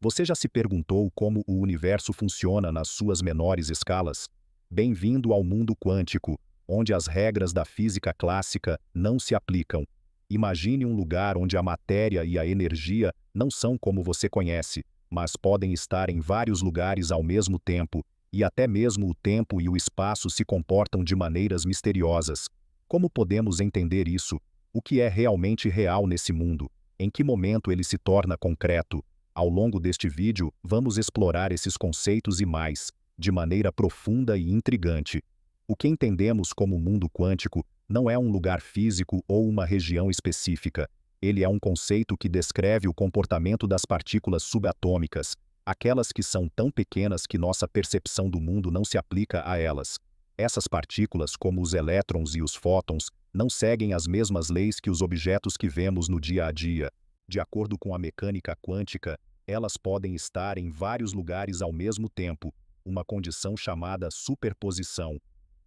Você já se perguntou como o universo funciona nas suas menores escalas? Bem-vindo ao mundo quântico, onde as regras da física clássica não se aplicam. Imagine um lugar onde a matéria e a energia não são como você conhece, mas podem estar em vários lugares ao mesmo tempo, e até mesmo o tempo e o espaço se comportam de maneiras misteriosas. Como podemos entender isso? O que é realmente real nesse mundo? Em que momento ele se torna concreto? Ao longo deste vídeo, vamos explorar esses conceitos e mais, de maneira profunda e intrigante. O que entendemos como mundo quântico não é um lugar físico ou uma região específica. Ele é um conceito que descreve o comportamento das partículas subatômicas, aquelas que são tão pequenas que nossa percepção do mundo não se aplica a elas. Essas partículas, como os elétrons e os fótons, não seguem as mesmas leis que os objetos que vemos no dia a dia. De acordo com a mecânica quântica, elas podem estar em vários lugares ao mesmo tempo, uma condição chamada superposição.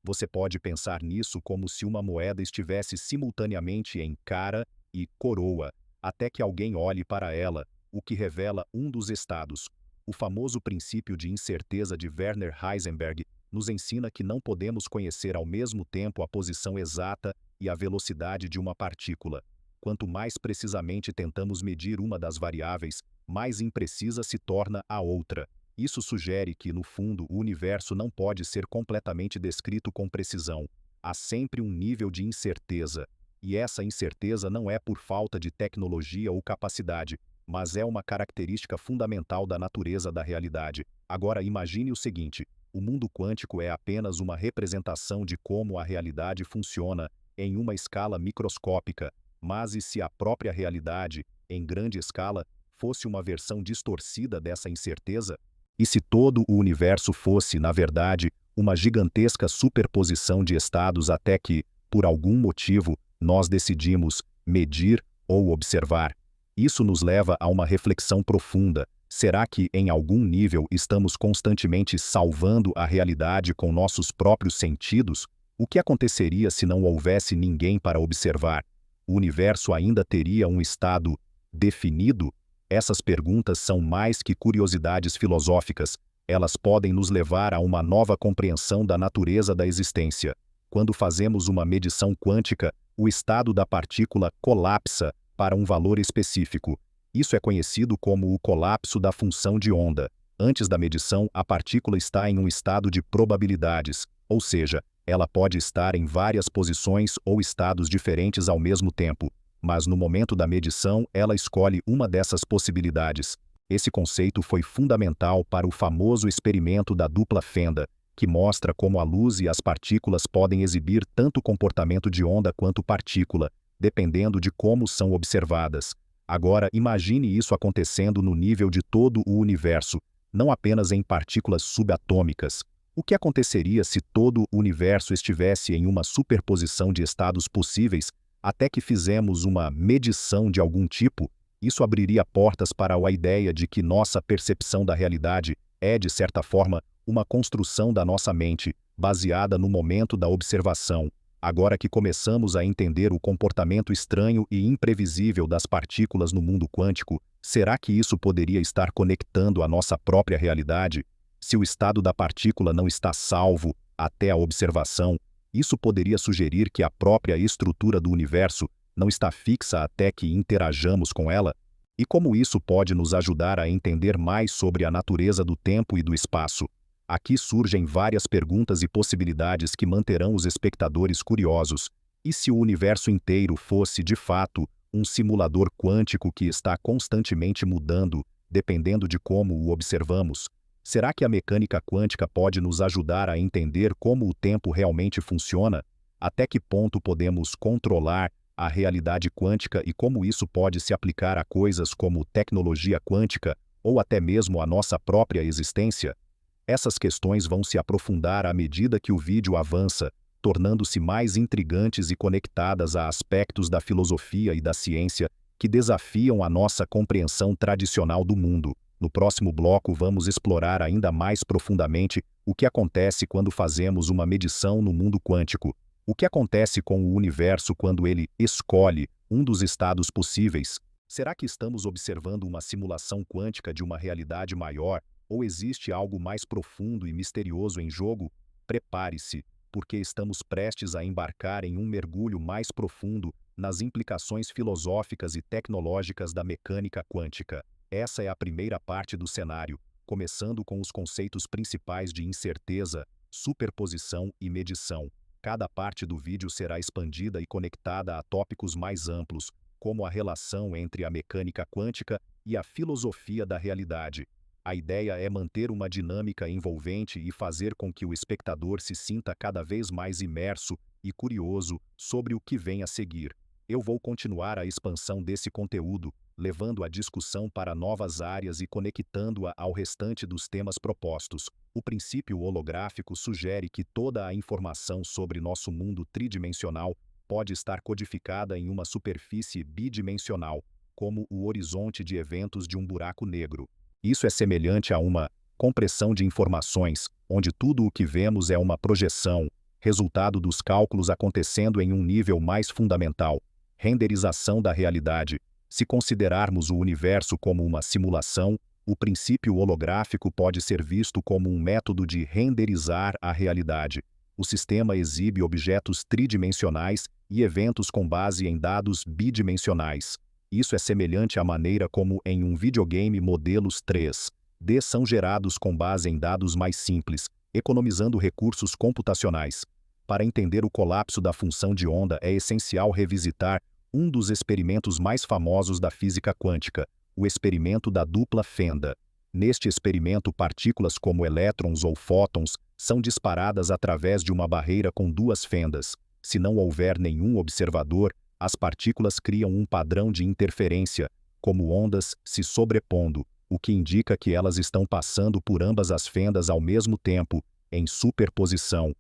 Você pode pensar nisso como se uma moeda estivesse simultaneamente em cara e coroa, até que alguém olhe para ela, o que revela um dos estados. O famoso princípio de incerteza de Werner Heisenberg nos ensina que não podemos conhecer ao mesmo tempo a posição exata e a velocidade de uma partícula. Quanto mais precisamente tentamos medir uma das variáveis, mais imprecisa se torna a outra. Isso sugere que, no fundo, o universo não pode ser completamente descrito com precisão. Há sempre um nível de incerteza. E essa incerteza não é por falta de tecnologia ou capacidade, mas é uma característica fundamental da natureza da realidade. Agora imagine o seguinte: o mundo quântico é apenas uma representação de como a realidade funciona em uma escala microscópica. Mas e se a própria realidade, em grande escala, fosse uma versão distorcida dessa incerteza? E se todo o universo fosse, na verdade, uma gigantesca superposição de estados até que, por algum motivo, nós decidimos medir ou observar? Isso nos leva a uma reflexão profunda. Será que, em algum nível, estamos constantemente salvando a realidade com nossos próprios sentidos? O que aconteceria se não houvesse ninguém para observar? O universo ainda teria um estado definido? Essas perguntas são mais que curiosidades filosóficas. Elas podem nos levar a uma nova compreensão da natureza da existência. Quando fazemos uma medição quântica, o estado da partícula colapsa para um valor específico. Isso é conhecido como o colapso da função de onda. Antes da medição, a partícula está em um estado de probabilidades, ou seja, ela pode estar em várias posições ou estados diferentes ao mesmo tempo, mas no momento da medição ela escolhe uma dessas possibilidades. Esse conceito foi fundamental para o famoso experimento da dupla fenda, que mostra como a luz e as partículas podem exibir tanto comportamento de onda quanto partícula, dependendo de como são observadas. Agora imagine isso acontecendo no nível de todo o universo, não apenas em partículas subatômicas. O que aconteceria se todo o universo estivesse em uma superposição de estados possíveis, até que fizemos uma medição de algum tipo? Isso abriria portas para a ideia de que nossa percepção da realidade é, de certa forma, uma construção da nossa mente, baseada no momento da observação. Agora que começamos a entender o comportamento estranho e imprevisível das partículas no mundo quântico, será que isso poderia estar conectando a nossa própria realidade? Se o estado da partícula não está salvo até a observação, isso poderia sugerir que a própria estrutura do universo não está fixa até que interajamos com ela? E como isso pode nos ajudar a entender mais sobre a natureza do tempo e do espaço? Aqui surgem várias perguntas e possibilidades que manterão os espectadores curiosos. E se o universo inteiro fosse, de fato, um simulador quântico que está constantemente mudando, dependendo de como o observamos? Será que a mecânica quântica pode nos ajudar a entender como o tempo realmente funciona? Até que ponto podemos controlar a realidade quântica e como isso pode se aplicar a coisas como tecnologia quântica ou até mesmo a nossa própria existência? Essas questões vão se aprofundar à medida que o vídeo avança, tornando-se mais intrigantes e conectadas a aspectos da filosofia e da ciência que desafiam a nossa compreensão tradicional do mundo. No próximo bloco vamos explorar ainda mais profundamente o que acontece quando fazemos uma medição no mundo quântico. O que acontece com o universo quando ele escolhe um dos estados possíveis? Será que estamos observando uma simulação quântica de uma realidade maior, ou existe algo mais profundo e misterioso em jogo? Prepare-se, porque estamos prestes a embarcar em um mergulho mais profundo nas implicações filosóficas e tecnológicas da mecânica quântica. Essa é a primeira parte do cenário, começando com os conceitos principais de incerteza, superposição e medição. Cada parte do vídeo será expandida e conectada a tópicos mais amplos, como a relação entre a mecânica quântica e a filosofia da realidade. A ideia é manter uma dinâmica envolvente e fazer com que o espectador se sinta cada vez mais imerso e curioso sobre o que vem a seguir. Eu vou continuar a expansão desse conteúdo, levando a discussão para novas áreas e conectando-a ao restante dos temas propostos. O princípio holográfico sugere que toda a informação sobre nosso mundo tridimensional pode estar codificada em uma superfície bidimensional, como o horizonte de eventos de um buraco negro. Isso é semelhante a uma compressão de informações, onde tudo o que vemos é uma projeção, resultado dos cálculos acontecendo em um nível mais fundamental, renderização da realidade. Se considerarmos o universo como uma simulação, o princípio holográfico pode ser visto como um método de renderizar a realidade. O sistema exibe objetos tridimensionais e eventos com base em dados bidimensionais. Isso é semelhante à maneira como em um videogame modelos 3D são gerados com base em dados mais simples, economizando recursos computacionais. Para entender o colapso da função de onda é essencial revisitar um dos experimentos mais famosos da física quântica, o experimento da dupla fenda. Neste experimento, partículas como elétrons ou fótons são disparadas através de uma barreira com duas fendas. Se não houver nenhum observador, as partículas criam um padrão de interferência, como ondas se sobrepondo, o que indica que elas estão passando por ambas as fendas ao mesmo tempo, em superposição.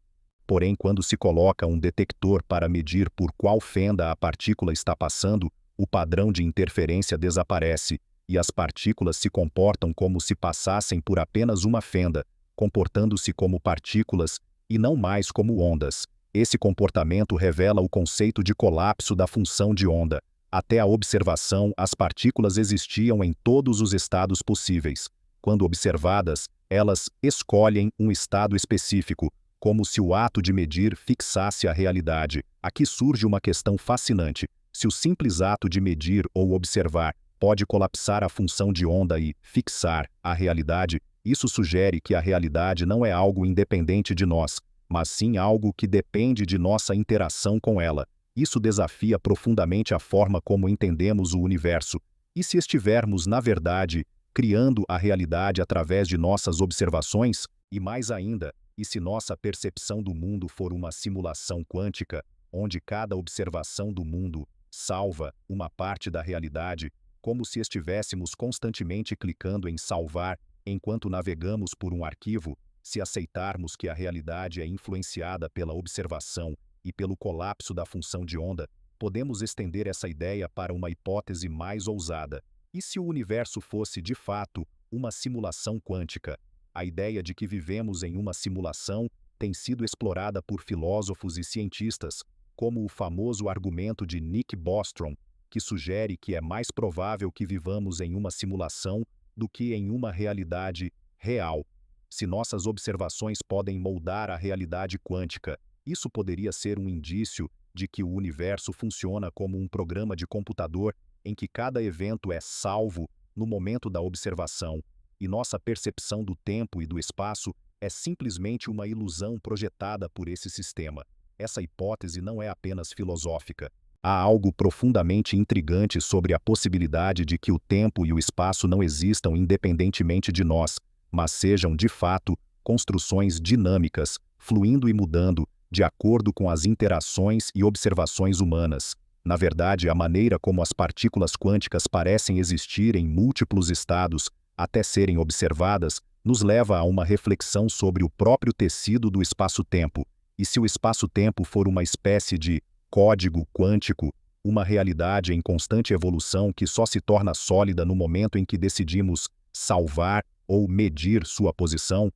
Porém, quando se coloca um detector para medir por qual fenda a partícula está passando, o padrão de interferência desaparece, e as partículas se comportam como se passassem por apenas uma fenda, comportando-se como partículas e não mais como ondas. Esse comportamento revela o conceito de colapso da função de onda. Até a observação, as partículas existiam em todos os estados possíveis. Quando observadas, elas escolhem um estado específico, como se o ato de medir fixasse a realidade. Aqui surge uma questão fascinante. Se o simples ato de medir ou observar pode colapsar a função de onda e fixar a realidade, isso sugere que a realidade não é algo independente de nós, mas sim algo que depende de nossa interação com ela. Isso desafia profundamente a forma como entendemos o universo. E se estivermos, na verdade, criando a realidade através de nossas observações? E mais ainda, e se nossa percepção do mundo for uma simulação quântica, onde cada observação do mundo salva uma parte da realidade, como se estivéssemos constantemente clicando em salvar enquanto navegamos por um arquivo? Se aceitarmos que a realidade é influenciada pela observação e pelo colapso da função de onda, podemos estender essa ideia para uma hipótese mais ousada. E se o universo fosse, de fato, uma simulação quântica? A ideia de que vivemos em uma simulação tem sido explorada por filósofos e cientistas, como o famoso argumento de Nick Bostrom, que sugere que é mais provável que vivamos em uma simulação do que em uma realidade real. Se nossas observações podem moldar a realidade quântica, isso poderia ser um indício de que o universo funciona como um programa de computador em que cada evento é salvo no momento da observação, e nossa percepção do tempo e do espaço é simplesmente uma ilusão projetada por esse sistema. Essa hipótese não é apenas filosófica. Há algo profundamente intrigante sobre a possibilidade de que o tempo e o espaço não existam independentemente de nós, mas sejam, de fato, construções dinâmicas, fluindo e mudando, de acordo com as interações e observações humanas. Na verdade, a maneira como as partículas quânticas parecem existir em múltiplos estados, até serem observadas, nos leva a uma reflexão sobre o próprio tecido do espaço-tempo. E se o espaço-tempo for uma espécie de código quântico, uma realidade em constante evolução que só se torna sólida no momento em que decidimos salvar ou medir sua posição?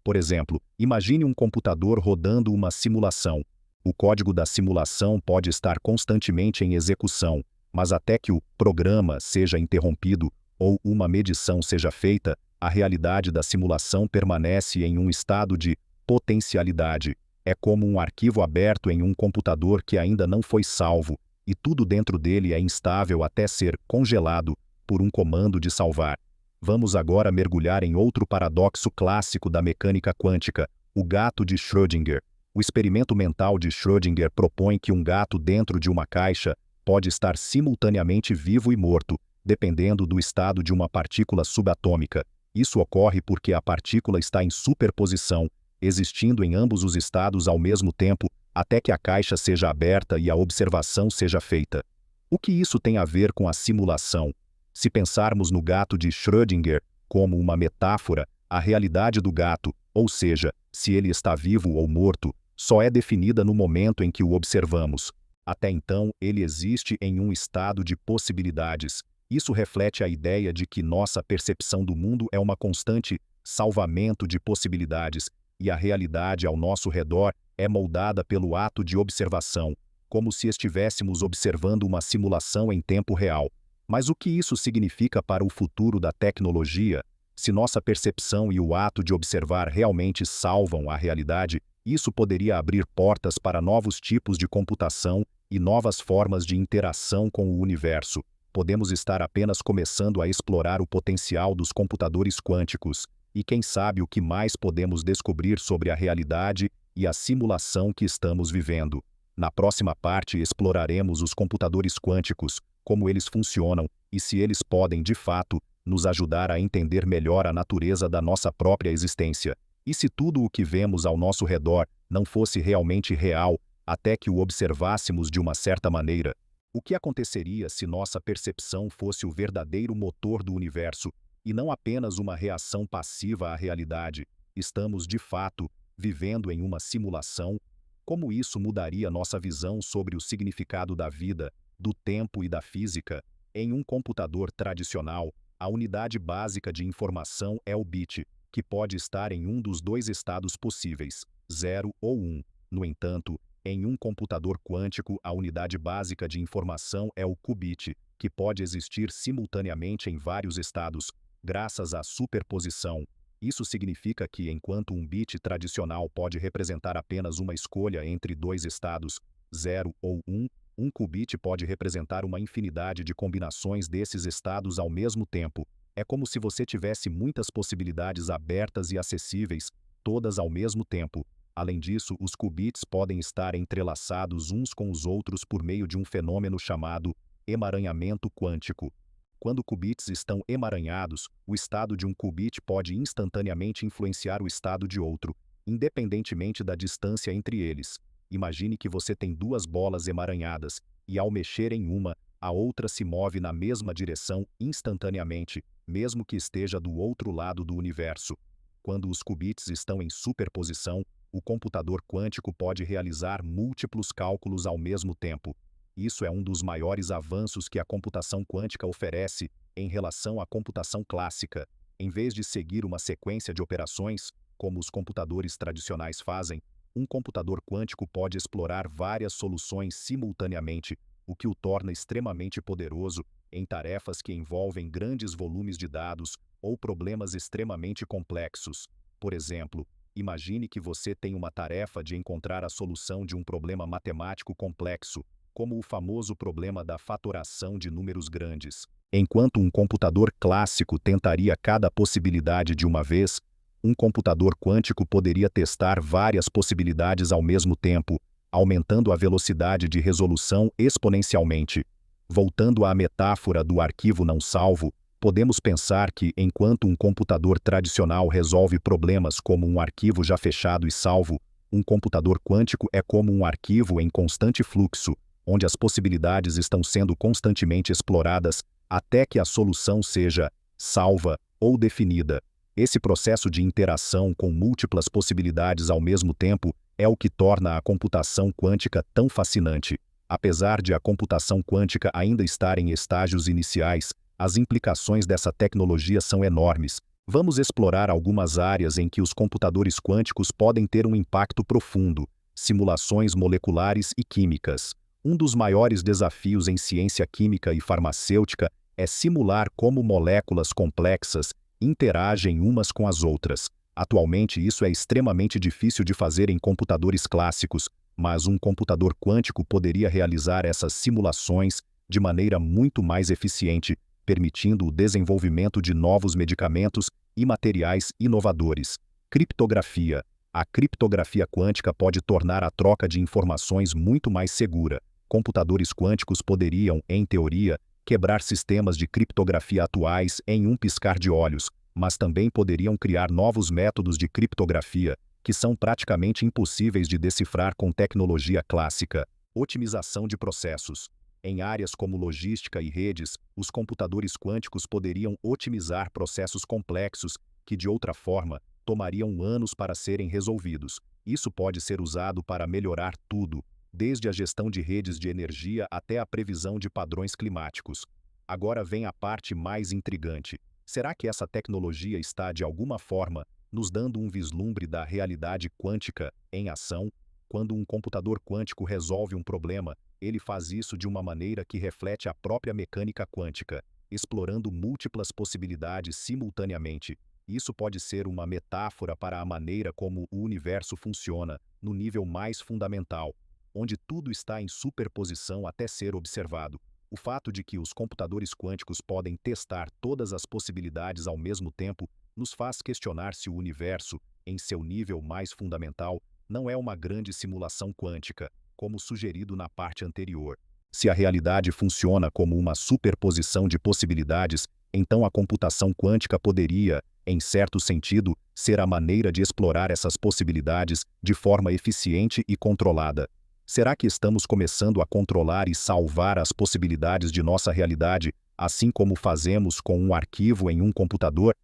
Por exemplo, imagine um computador rodando uma simulação. O código da simulação pode estar constantemente em execução, Mas até que o programa seja interrompido ou uma medição seja feita, a realidade da simulação permanece em um estado de potencialidade. É como um arquivo aberto em um computador que ainda não foi salvo, e tudo dentro dele é instável até ser congelado por um comando de salvar. Vamos agora mergulhar em outro paradoxo clássico da mecânica quântica, o gato de Schrödinger. O experimento mental de Schrödinger propõe que um gato dentro de uma caixa pode estar simultaneamente vivo e morto, dependendo do estado de uma partícula subatômica. Isso ocorre porque a partícula está em superposição, existindo em ambos os estados ao mesmo tempo, até que a caixa seja aberta e a observação seja feita. O que isso tem a ver com a simulação? Se pensarmos no gato de Schrödinger como uma metáfora, a realidade do gato, ou seja, se ele está vivo ou morto, só é definida no momento em que o observamos. Até então, ele existe em um estado de possibilidades. Isso reflete a ideia de que nossa percepção do mundo é uma constante salvamento de possibilidades, e a realidade ao nosso redor é moldada pelo ato de observação, como se estivéssemos observando uma simulação em tempo real. Mas o que isso significa para o futuro da tecnologia? Se nossa percepção e o ato de observar realmente salvam a realidade, isso poderia abrir portas para novos tipos de computação e novas formas de interação com o universo. Podemos estar apenas começando a explorar o potencial dos computadores quânticos, e quem sabe o que mais podemos descobrir sobre a realidade e a simulação que estamos vivendo. Na próxima parte exploraremos os computadores quânticos, como eles funcionam e se eles podem, de fato, nos ajudar a entender melhor a natureza da nossa própria existência. E se tudo o que vemos ao nosso redor não fosse realmente real, até que o observássemos de uma certa maneira? O que aconteceria se nossa percepção fosse o verdadeiro motor do universo, e não apenas uma reação passiva à realidade? Estamos, de fato, vivendo em uma simulação? Como isso mudaria nossa visão sobre o significado da vida, do tempo e da física? Em um computador tradicional, a unidade básica de informação é o bit, que pode estar em um dos dois estados possíveis, 0 ou 1. No entanto, em um computador quântico, a unidade básica de informação é o qubit, que pode existir simultaneamente em vários estados, graças à superposição. Isso significa que, enquanto um bit tradicional pode representar apenas uma escolha entre dois estados, 0 ou 1, um qubit pode representar uma infinidade de combinações desses estados ao mesmo tempo. É como se você tivesse muitas possibilidades abertas e acessíveis, todas ao mesmo tempo. Além disso, os qubits podem estar entrelaçados uns com os outros por meio de um fenômeno chamado emaranhamento quântico. Quando qubits estão emaranhados, o estado de um qubit pode instantaneamente influenciar o estado de outro, independentemente da distância entre eles. Imagine que você tem duas bolas emaranhadas, e ao mexer em uma, a outra se move na mesma direção instantaneamente, mesmo que esteja do outro lado do universo. Quando os qubits estão em superposição, o computador quântico pode realizar múltiplos cálculos ao mesmo tempo. Isso é um dos maiores avanços que a computação quântica oferece em relação à computação clássica. Em vez de seguir uma sequência de operações, como os computadores tradicionais fazem, um computador quântico pode explorar várias soluções simultaneamente, o que o torna extremamente poderoso em tarefas que envolvem grandes volumes de dados ou problemas extremamente complexos. Por exemplo, imagine que você tem uma tarefa de encontrar a solução de um problema matemático complexo, como o famoso problema da fatoração de números grandes. Enquanto um computador clássico tentaria cada possibilidade de uma vez, um computador quântico poderia testar várias possibilidades ao mesmo tempo, aumentando a velocidade de resolução exponencialmente. Voltando à metáfora do arquivo não salvo, podemos pensar que, enquanto um computador tradicional resolve problemas como um arquivo já fechado e salvo, um computador quântico é como um arquivo em constante fluxo, onde as possibilidades estão sendo constantemente exploradas até que a solução seja salva ou definida. Esse processo de interação com múltiplas possibilidades ao mesmo tempo é o que torna a computação quântica tão fascinante. Apesar de a computação quântica ainda estar em estágios iniciais, as implicações dessa tecnologia são enormes. Vamos explorar algumas áreas em que os computadores quânticos podem ter um impacto profundo: simulações moleculares e químicas. Um dos maiores desafios em ciência química e farmacêutica é simular como moléculas complexas interagem umas com as outras. Atualmente, isso é extremamente difícil de fazer em computadores clássicos, mas um computador quântico poderia realizar essas simulações de maneira muito mais eficiente, permitindo o desenvolvimento de novos medicamentos e materiais inovadores. Criptografia. A criptografia quântica pode tornar a troca de informações muito mais segura. Computadores quânticos poderiam, em teoria, quebrar sistemas de criptografia atuais em um piscar de olhos, mas também poderiam criar novos métodos de criptografia, que são praticamente impossíveis de decifrar com tecnologia clássica. Otimização de processos. Em áreas como logística e redes, os computadores quânticos poderiam otimizar processos complexos que, de outra forma, tomariam anos para serem resolvidos. Isso pode ser usado para melhorar tudo, desde a gestão de redes de energia até a previsão de padrões climáticos. Agora vem a parte mais intrigante. Será que essa tecnologia está, de alguma forma, nos dando um vislumbre da realidade quântica em ação? Quando um computador quântico resolve um problema, ele faz isso de uma maneira que reflete a própria mecânica quântica, explorando múltiplas possibilidades simultaneamente. Isso pode ser uma metáfora para a maneira como o universo funciona, no nível mais fundamental, onde tudo está em superposição até ser observado. O fato de que os computadores quânticos podem testar todas as possibilidades ao mesmo tempo nos faz questionar se o universo, em seu nível mais fundamental, não é uma grande simulação quântica, como sugerido na parte anterior. Se a realidade funciona como uma superposição de possibilidades, então a computação quântica poderia, em certo sentido, ser a maneira de explorar essas possibilidades de forma eficiente e controlada. Será que estamos começando a controlar e salvar as possibilidades de nossa realidade, assim como fazemos com um arquivo em um computador?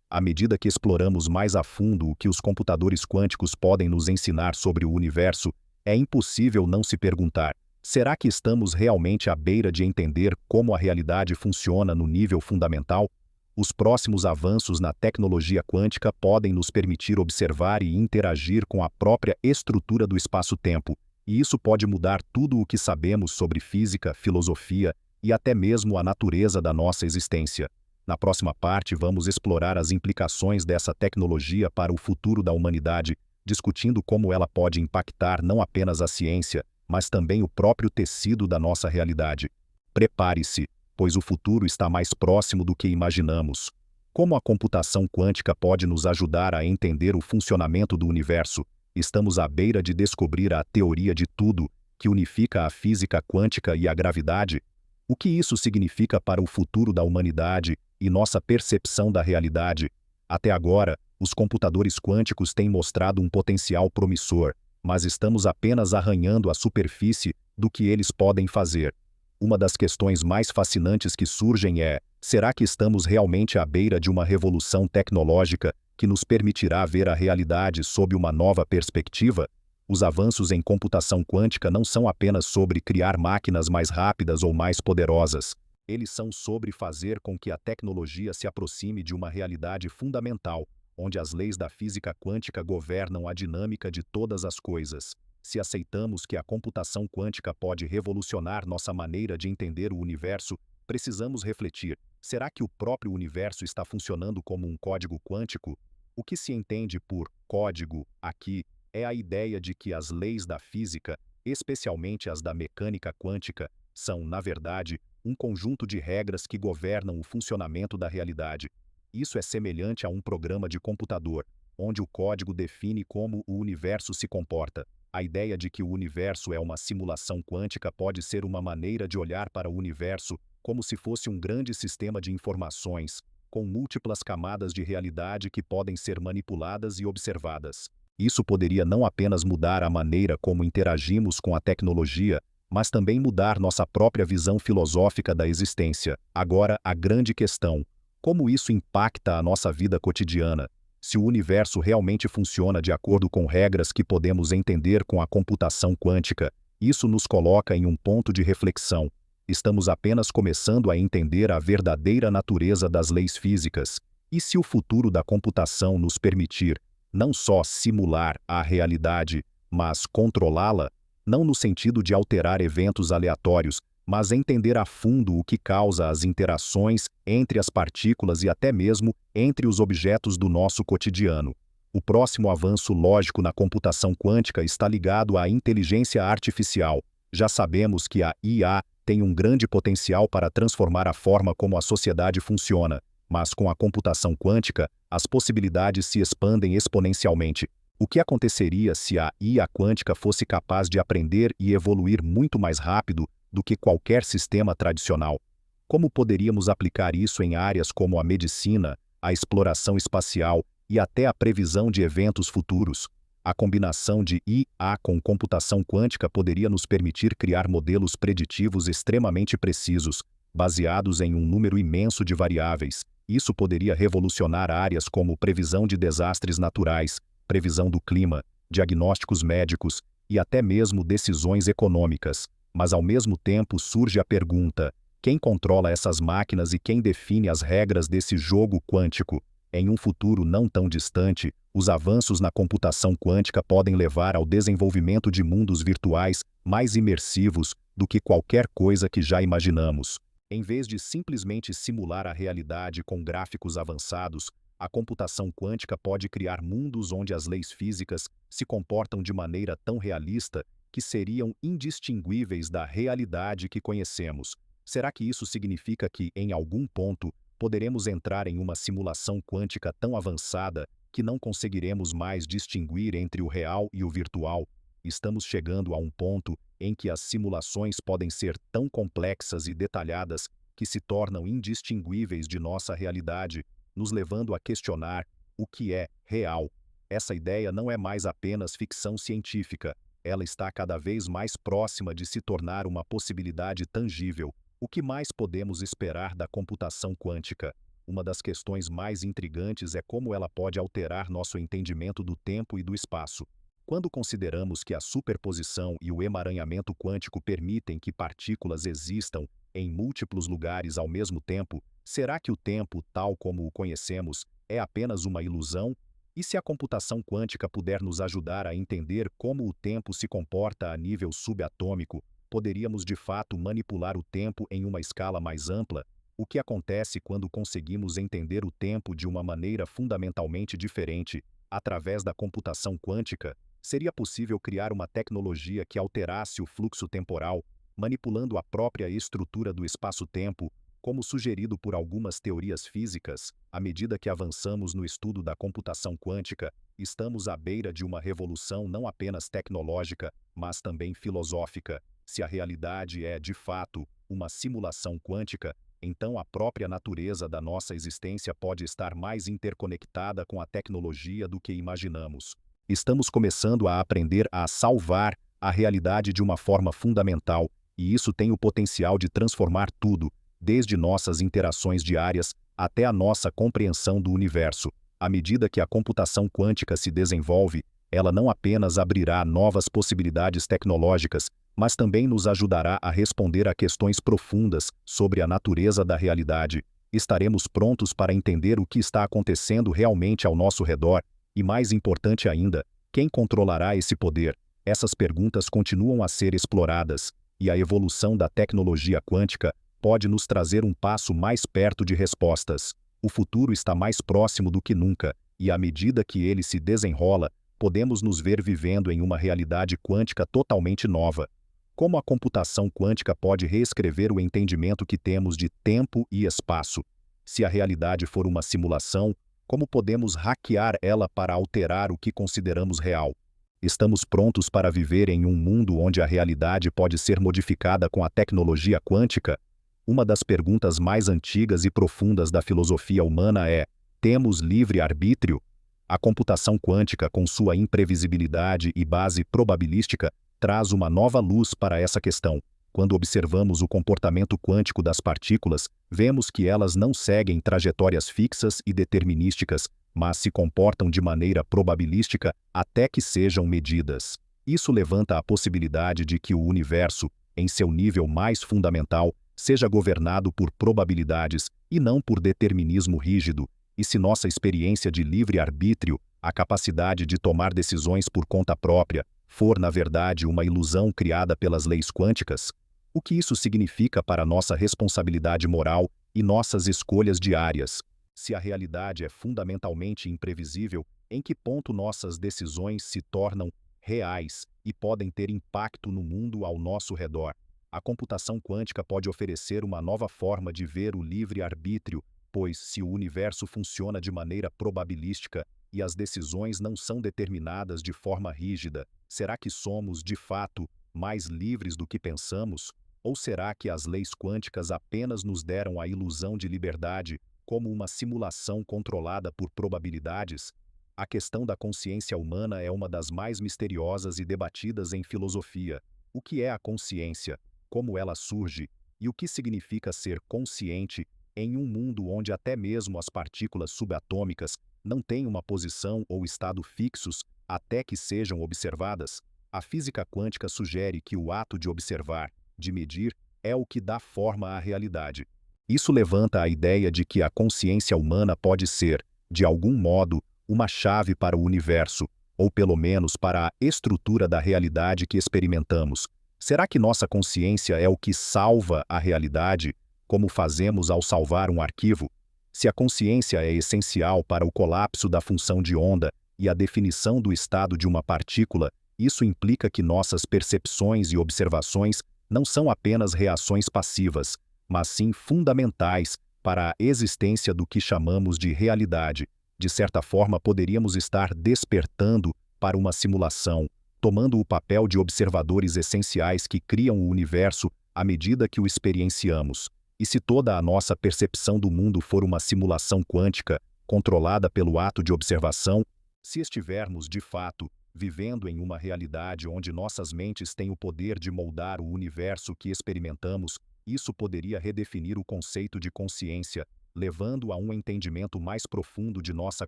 À medida que exploramos mais a fundo o que os computadores quânticos podem nos ensinar sobre o universo, é impossível não se perguntar: será que estamos realmente à beira de entender como a realidade funciona no nível fundamental? Os próximos avanços na tecnologia quântica podem nos permitir observar e interagir com a própria estrutura do espaço-tempo, e isso pode mudar tudo o que sabemos sobre física, filosofia e até mesmo a natureza da nossa existência. Na próxima parte, vamos explorar as implicações dessa tecnologia para o futuro da humanidade, discutindo como ela pode impactar não apenas a ciência, mas também o próprio tecido da nossa realidade. Prepare-se, pois o futuro está mais próximo do que imaginamos. Como a computação quântica pode nos ajudar a entender o funcionamento do universo? Estamos à beira de descobrir a teoria de tudo, que unifica a física quântica e a gravidade. O que isso significa para o futuro da humanidade e nossa percepção da realidade? Até agora, os computadores quânticos têm mostrado um potencial promissor, mas estamos apenas arranhando a superfície do que eles podem fazer. Uma das questões mais fascinantes que surgem é: será que estamos realmente à beira de uma revolução tecnológica que nos permitirá ver a realidade sob uma nova perspectiva? Os avanços em computação quântica não são apenas sobre criar máquinas mais rápidas ou mais poderosas. Eles são sobre fazer com que a tecnologia se aproxime de uma realidade fundamental, onde as leis da física quântica governam a dinâmica de todas as coisas. Se aceitamos que a computação quântica pode revolucionar nossa maneira de entender o universo, precisamos refletir: será que o próprio universo está funcionando como um código quântico? O que se entende por código aqui é a ideia de que as leis da física, especialmente as da mecânica quântica, são, na verdade, um conjunto de regras que governam o funcionamento da realidade. Isso é semelhante a um programa de computador, onde o código define como o universo se comporta. A ideia de que o universo é uma simulação quântica pode ser uma maneira de olhar para o universo como se fosse um grande sistema de informações, com múltiplas camadas de realidade que podem ser manipuladas e observadas. Isso poderia não apenas mudar a maneira como interagimos com a tecnologia, mas também mudar nossa própria visão filosófica da existência. Agora, a grande questão: como isso impacta a nossa vida cotidiana? Se o universo realmente funciona de acordo com regras que podemos entender com a computação quântica, isso nos coloca em um ponto de reflexão. Estamos apenas começando a entender a verdadeira natureza das leis físicas. E se o futuro da computação nos permitir não só simular a realidade, mas controlá-la? não no sentido de alterar eventos aleatórios, mas entender a fundo o que causa as interações entre as partículas e até mesmo entre os objetos do nosso cotidiano. O próximo avanço lógico na computação quântica está ligado à inteligência artificial. Já sabemos que a IA tem um grande potencial para transformar a forma como a sociedade funciona, mas com a computação quântica, as possibilidades se expandem exponencialmente. O que aconteceria se a IA quântica fosse capaz de aprender e evoluir muito mais rápido do que qualquer sistema tradicional? Como poderíamos aplicar isso em áreas como a medicina, a exploração espacial e até a previsão de eventos futuros? A combinação de IA com computação quântica poderia nos permitir criar modelos preditivos extremamente precisos, baseados em um número imenso de variáveis. Isso poderia revolucionar áreas como previsão de desastres naturais, previsão do clima, diagnósticos médicos e até mesmo decisões econômicas. Mas ao mesmo tempo surge a pergunta: quem controla essas máquinas e quem define as regras desse jogo quântico? Em um futuro não tão distante, os avanços na computação quântica podem levar ao desenvolvimento de mundos virtuais mais imersivos do que qualquer coisa que já imaginamos. Em vez de simplesmente simular a realidade com gráficos avançados, a computação quântica pode criar mundos onde as leis físicas se comportam de maneira tão realista que seriam indistinguíveis da realidade que conhecemos. Será que isso significa que, em algum ponto, poderemos entrar em uma simulação quântica tão avançada que não conseguiremos mais distinguir entre o real e o virtual? Estamos chegando a um ponto em que as simulações podem ser tão complexas e detalhadas que se tornam indistinguíveis de nossa realidade, nos levando a questionar o que é real. Essa ideia não é mais apenas ficção científica, ela está cada vez mais próxima de se tornar uma possibilidade tangível. O que mais podemos esperar da computação quântica? Uma das questões mais intrigantes é como ela pode alterar nosso entendimento do tempo e do espaço. Quando consideramos que a superposição e o emaranhamento quântico permitem que partículas existam em múltiplos lugares ao mesmo tempo, será que o tempo, tal como o conhecemos, é apenas uma ilusão? E se a computação quântica puder nos ajudar a entender como o tempo se comporta a nível subatômico, poderíamos de fato manipular o tempo em uma escala mais ampla? O que acontece quando conseguimos entender o tempo de uma maneira fundamentalmente diferente, através da computação quântica? Seria possível criar uma tecnologia que alterasse o fluxo temporal, manipulando a própria estrutura do espaço-tempo, como sugerido por algumas teorias físicas? À medida que avançamos no estudo da computação quântica, estamos à beira de uma revolução não apenas tecnológica, mas também filosófica. Se a realidade é, de fato, uma simulação quântica, então a própria natureza da nossa existência pode estar mais interconectada com a tecnologia do que imaginamos. Estamos começando a aprender a salvar a realidade de uma forma fundamental, e isso tem o potencial de transformar tudo, desde nossas interações diárias até a nossa compreensão do universo. À medida que a computação quântica se desenvolve, ela não apenas abrirá novas possibilidades tecnológicas, mas também nos ajudará a responder a questões profundas sobre a natureza da realidade. Estaremos prontos para entender o que está acontecendo realmente ao nosso redor? E mais importante ainda, quem controlará esse poder? Essas perguntas continuam a ser exploradas, e a evolução da tecnologia quântica pode nos trazer um passo mais perto de respostas. O futuro está mais próximo do que nunca, e à medida que ele se desenrola, podemos nos ver vivendo em uma realidade quântica totalmente nova. Como a computação quântica pode reescrever o entendimento que temos de tempo e espaço? Se a realidade for uma simulação, como podemos hackear ela para alterar o que consideramos real? Estamos prontos para viver em um mundo onde a realidade pode ser modificada com a tecnologia quântica? Uma das perguntas mais antigas e profundas da filosofia humana é: temos livre-arbítrio? A computação quântica, com sua imprevisibilidade e base probabilística, traz uma nova luz para essa questão. Quando observamos o comportamento quântico das partículas, vemos que elas não seguem trajetórias fixas e determinísticas, mas se comportam de maneira probabilística até que sejam medidas. Isso levanta a possibilidade de que o universo, em seu nível mais fundamental, seja governado por probabilidades e não por determinismo rígido. E se nossa experiência de livre-arbítrio, a capacidade de tomar decisões por conta própria, for, na verdade, uma ilusão criada pelas leis quânticas? O que isso significa para nossa responsabilidade moral e nossas escolhas diárias? Se a realidade é fundamentalmente imprevisível, em que ponto nossas decisões se tornam reais e podem ter impacto no mundo ao nosso redor? A computação quântica pode oferecer uma nova forma de ver o livre-arbítrio, pois, se o universo funciona de maneira probabilística e as decisões não são determinadas de forma rígida, será que somos, de fato, mais livres do que pensamos? Ou será que as leis quânticas apenas nos deram a ilusão de liberdade, como uma simulação controlada por probabilidades? A questão da consciência humana é uma das mais misteriosas e debatidas em filosofia. O que é a consciência? Como ela surge? E o que significa ser consciente em um mundo onde até mesmo as partículas subatômicas não têm uma posição ou estado fixos até que sejam observadas? A física quântica sugere que o ato de observar, de medir, é o que dá forma à realidade. Isso levanta a ideia de que a consciência humana pode ser, de algum modo, uma chave para o universo, ou pelo menos para a estrutura da realidade que experimentamos. Será que nossa consciência é o que salva a realidade, como fazemos ao salvar um arquivo? Se a consciência é essencial para o colapso da função de onda e a definição do estado de uma partícula, isso implica que nossas percepções e observações não são apenas reações passivas, mas sim fundamentais para a existência do que chamamos de realidade. De certa forma, poderíamos estar despertando para uma simulação, tomando o papel de observadores essenciais que criam o universo à medida que o experienciamos. E se toda a nossa percepção do mundo for uma simulação quântica, controlada pelo ato de observação, se estivermos, de fato, vivendo em uma realidade onde nossas mentes têm o poder de moldar o universo que experimentamos, isso poderia redefinir o conceito de consciência, levando a um entendimento mais profundo de nossa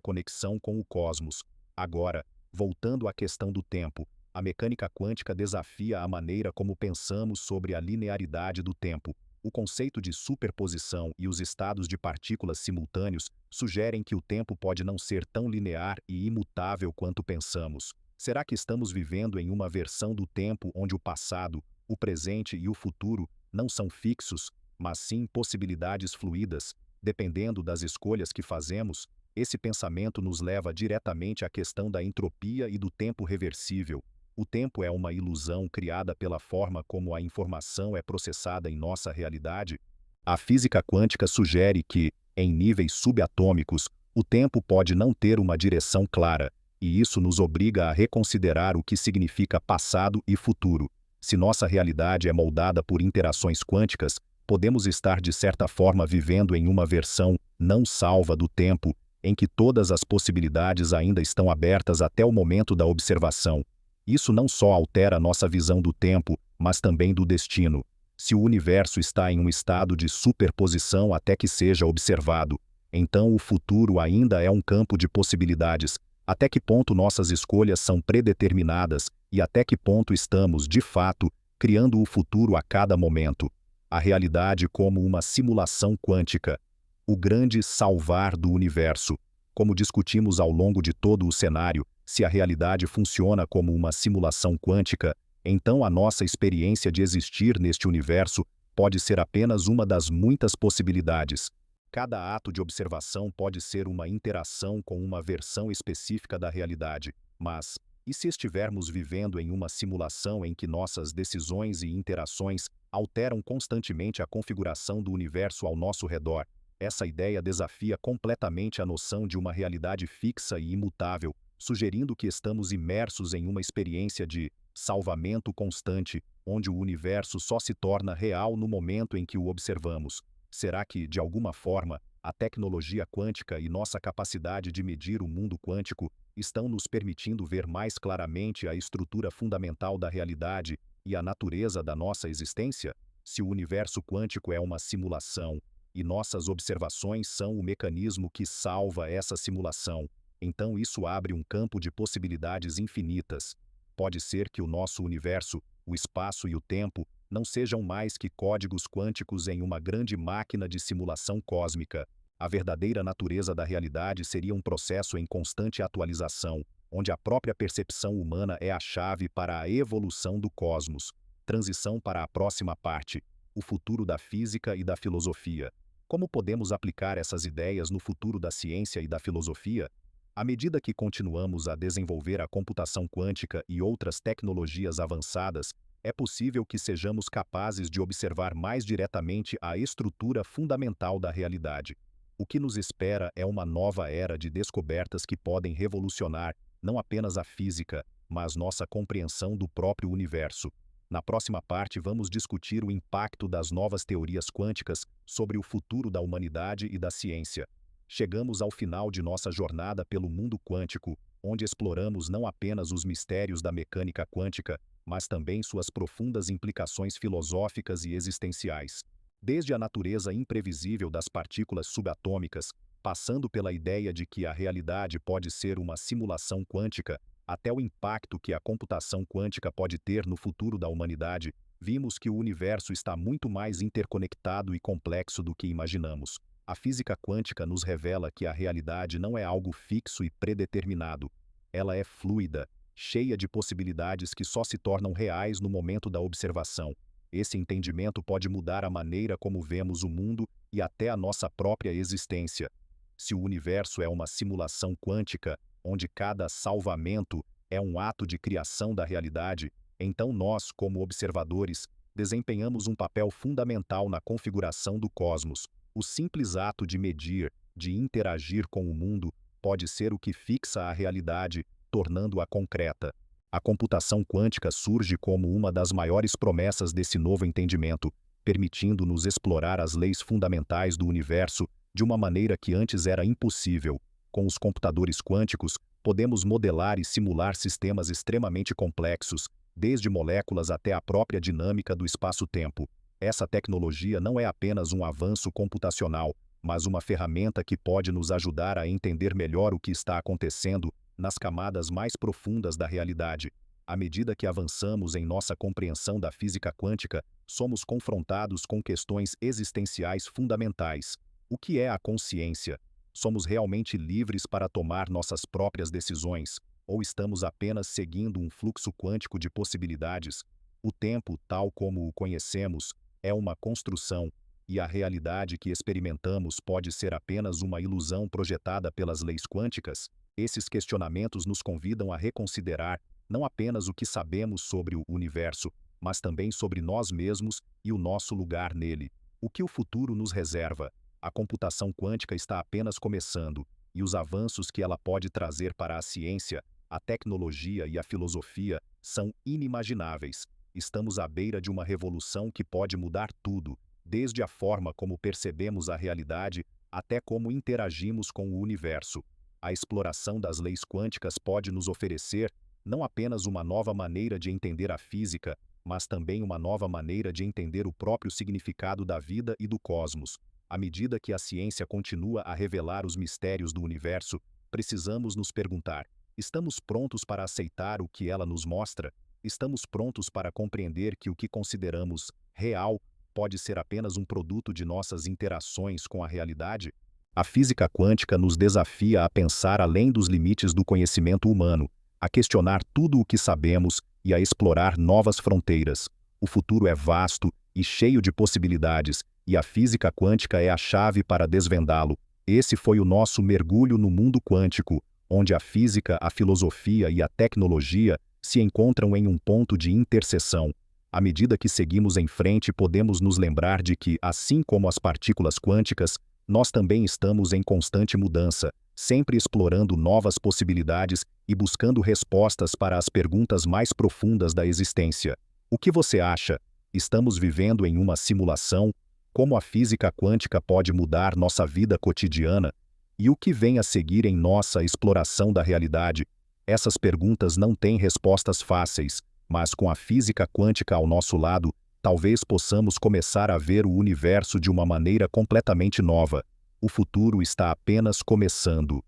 conexão com o cosmos. Agora, voltando à questão do tempo, a mecânica quântica desafia a maneira como pensamos sobre a linearidade do tempo. O conceito de superposição e os estados de partículas simultâneos sugerem que o tempo pode não ser tão linear e imutável quanto pensamos. Será que estamos vivendo em uma versão do tempo onde o passado, o presente e o futuro não são fixos, mas sim possibilidades fluídas, dependendo das escolhas que fazemos? Esse pensamento nos leva diretamente à questão da entropia e do tempo reversível. O tempo é uma ilusão criada pela forma como a informação é processada em nossa realidade? A física quântica sugere que, em níveis subatômicos, o tempo pode não ter uma direção clara, e isso nos obriga a reconsiderar o que significa passado e futuro. Se nossa realidade é moldada por interações quânticas, podemos estar de certa forma vivendo em uma versão não salva do tempo, em que todas as possibilidades ainda estão abertas até o momento da observação. Isso não só altera nossa visão do tempo, mas também do destino. Se o universo está em um estado de superposição até que seja observado, então o futuro ainda é um campo de possibilidades. Até que ponto nossas escolhas são predeterminadas e até que ponto estamos, de fato, criando o futuro a cada momento? A realidade como uma simulação quântica. O grande salvar do universo. Como discutimos ao longo de todo o cenário, se a realidade funciona como uma simulação quântica, então a nossa experiência de existir neste universo pode ser apenas uma das muitas possibilidades. Cada ato de observação pode ser uma interação com uma versão específica da realidade, mas, e se estivermos vivendo em uma simulação em que nossas decisões e interações alteram constantemente a configuração do universo ao nosso redor? Essa ideia desafia completamente a noção de uma realidade fixa e imutável, sugerindo que estamos imersos em uma experiência de salvamento constante, onde o universo só se torna real no momento em que o observamos. Será que, de alguma forma, a tecnologia quântica e nossa capacidade de medir o mundo quântico estão nos permitindo ver mais claramente a estrutura fundamental da realidade e a natureza da nossa existência? Se o universo quântico é uma simulação, e nossas observações são o mecanismo que salva essa simulação, então isso abre um campo de possibilidades infinitas. Pode ser que o nosso universo, o espaço e o tempo não sejam mais que códigos quânticos em uma grande máquina de simulação cósmica. A verdadeira natureza da realidade seria um processo em constante atualização, onde a própria percepção humana é a chave para a evolução do cosmos. Transição para a próxima parte, o futuro da física e da filosofia. Como podemos aplicar essas ideias no futuro da ciência e da filosofia? À medida que continuamos a desenvolver a computação quântica e outras tecnologias avançadas, é possível que sejamos capazes de observar mais diretamente a estrutura fundamental da realidade. O que nos espera é uma nova era de descobertas que podem revolucionar não apenas a física, mas nossa compreensão do próprio universo. Na próxima parte, vamos discutir o impacto das novas teorias quânticas sobre o futuro da humanidade e da ciência. Chegamos ao final de nossa jornada pelo mundo quântico, onde exploramos não apenas os mistérios da mecânica quântica, mas também suas profundas implicações filosóficas e existenciais. Desde a natureza imprevisível das partículas subatômicas, passando pela ideia de que a realidade pode ser uma simulação quântica, até o impacto que a computação quântica pode ter no futuro da humanidade, vimos que o universo está muito mais interconectado e complexo do que imaginamos. A física quântica nos revela que a realidade não é algo fixo e predeterminado. Ela é fluida, cheia de possibilidades que só se tornam reais no momento da observação. Esse entendimento pode mudar a maneira como vemos o mundo e até a nossa própria existência. Se o universo é uma simulação quântica, onde cada salvamento é um ato de criação da realidade, então nós, como observadores, desempenhamos um papel fundamental na configuração do cosmos. O simples ato de medir, de interagir com o mundo, pode ser o que fixa a realidade, tornando-a concreta. A computação quântica surge como uma das maiores promessas desse novo entendimento, permitindo-nos explorar as leis fundamentais do universo de uma maneira que antes era impossível. Com os computadores quânticos, podemos modelar e simular sistemas extremamente complexos, desde moléculas até a própria dinâmica do espaço-tempo. Essa tecnologia não é apenas um avanço computacional, mas uma ferramenta que pode nos ajudar a entender melhor o que está acontecendo nas camadas mais profundas da realidade. À medida que avançamos em nossa compreensão da física quântica, somos confrontados com questões existenciais fundamentais. O que é a consciência? Somos realmente livres para tomar nossas próprias decisões? Ou estamos apenas seguindo um fluxo quântico de possibilidades? O tempo, tal como o conhecemos, é uma construção, e a realidade que experimentamos pode ser apenas uma ilusão projetada pelas leis quânticas? Esses questionamentos nos convidam a reconsiderar não apenas o que sabemos sobre o universo, mas também sobre nós mesmos e o nosso lugar nele. O que o futuro nos reserva? A computação quântica está apenas começando, e os avanços que ela pode trazer para a ciência, a tecnologia e a filosofia são inimagináveis. Estamos à beira de uma revolução que pode mudar tudo, desde a forma como percebemos a realidade até como interagimos com o universo. A exploração das leis quânticas pode nos oferecer não apenas uma nova maneira de entender a física, mas também uma nova maneira de entender o próprio significado da vida e do cosmos. À medida que a ciência continua a revelar os mistérios do universo, precisamos nos perguntar: estamos prontos para aceitar o que ela nos mostra? Estamos prontos para compreender que o que consideramos real pode ser apenas um produto de nossas interações com a realidade? A física quântica nos desafia a pensar além dos limites do conhecimento humano, a questionar tudo o que sabemos e a explorar novas fronteiras. O futuro é vasto e cheio de possibilidades, e a física quântica é a chave para desvendá-lo. Esse foi o nosso mergulho no mundo quântico, onde a física, a filosofia e a tecnologia se encontram em um ponto de interseção. À medida que seguimos em frente, podemos nos lembrar de que, assim como as partículas quânticas, nós também estamos em constante mudança, sempre explorando novas possibilidades e buscando respostas para as perguntas mais profundas da existência. O que você acha? Estamos vivendo em uma simulação? Como a física quântica pode mudar nossa vida cotidiana? E o que vem a seguir em nossa exploração da realidade? Essas perguntas não têm respostas fáceis, mas com a física quântica ao nosso lado, talvez possamos começar a ver o universo de uma maneira completamente nova. O futuro está apenas começando.